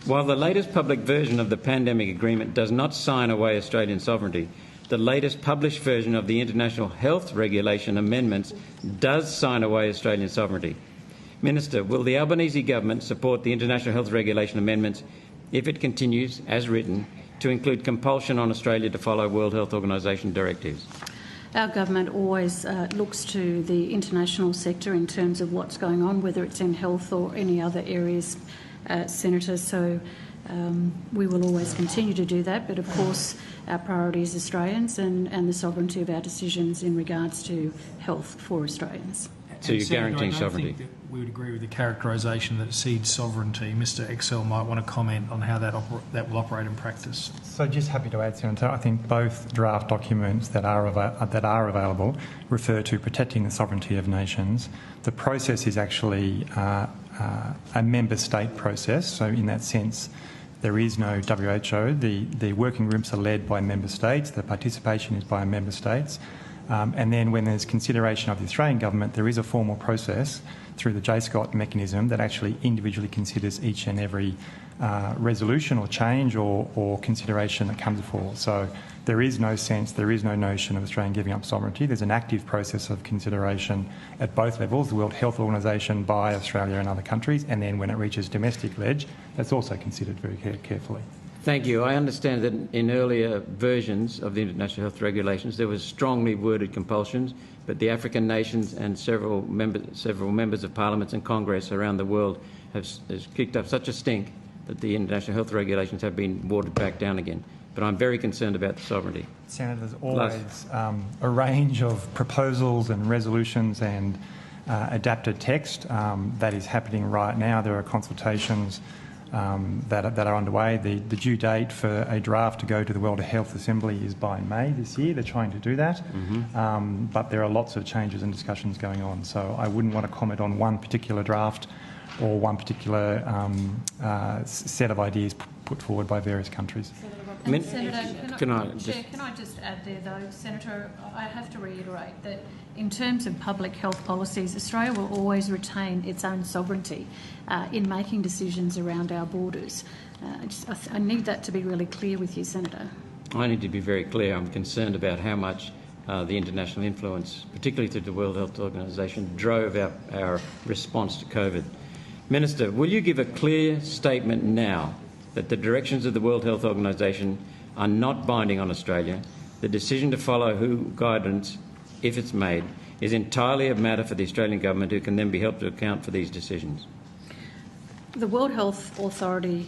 While the latest public version of the pandemic agreement does not sign away Australian sovereignty, the latest published version of the International Health Regulation amendments does sign away Australian sovereignty. Minister, will the Albanese government support the International Health Regulation amendments if it continues, as written, to include compulsion on Australia to follow World Health Organisation directives? Our government always looks to the international sector in terms of what's going on, whether it's in health or any other areas, Senator. So we will always continue to do that. But of course, our priority is Australians and the sovereignty of our decisions in regards to health for Australians. So you're guaranteeing sovereignty? I think that we would agree with the characterisation that it cedes sovereignty. Mr Excel might want to comment on how that will operate in practice. So just happy to add, Senator. I think both draft documents that are available refer to protecting the sovereignty of nations. The process is actually a member state process. So in that sense, there is no WHO. The working groups are led by member states. The participation is by member states. And then when there's consideration of the Australian government, there is a formal process through the JSCOT mechanism that actually individually considers each and every resolution or change or consideration that comes forward. So there is no notion of Australia giving up sovereignty. There's an active process of consideration at both levels, the World Health Organisation by Australia and other countries, and then when it reaches domestic ledge, that's also considered very carefully. Thank you. I understand that in earlier versions of the International Health Regulations there was strongly worded compulsions, but the African nations and several members of parliaments and Congress around the world have kicked up such a stink that the International Health Regulations have been watered back down again. But I'm very concerned about the sovereignty. Senator, there's always a range of proposals and resolutions and adapted text that is happening right now. There are consultations that are underway. The due date for a draft to go to the World Health Assembly is by May this year. They're trying to do that. But there are lots of changes and discussions going on. So I wouldn't want to comment on one particular draft or one particular set of ideas put forward by various countries. Senator, can I just add there though, Senator, I have to reiterate that in terms of public health policies, Australia will always retain its own sovereignty in making decisions around our borders. I need that to be really clear with you, Senator. I need to be very clear. I'm concerned about how much the international influence, particularly through the World Health Organisation, drove our response to COVID. Minister, will you give a clear statement now that the directions of the World Health Organisation are not binding on Australia? The decision to follow WHO guidance, if it's made, is entirely a matter for the Australian government, who can then be held to account for these decisions. The World Health Authority